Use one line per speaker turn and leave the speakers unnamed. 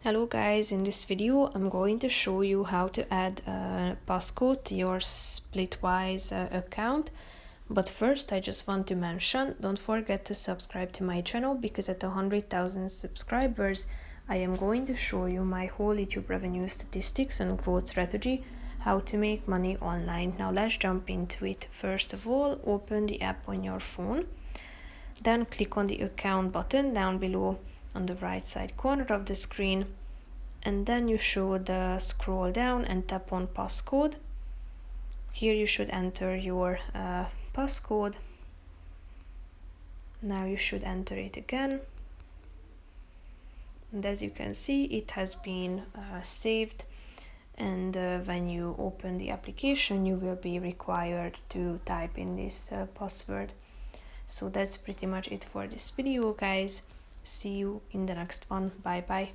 Hello guys, in this video I'm going to show you how to add a passcode to your Splitwise account. But first I just want to mention, don't forget to subscribe to my channel because at 100,000 subscribers I am going to show you my whole YouTube revenue statistics and growth strategy, how to make money online. Now let's jump into it. First of all, open the app on your phone, then click on the account button down below on the right side corner of the screen, and then you should scroll down and tap on passcode. Here you should enter your passcode. Now you should enter it again, and as you can see it has been saved, and when you open the application you will be required to type in this password. So that's pretty much it for this video guys. See you in the next one. Bye bye.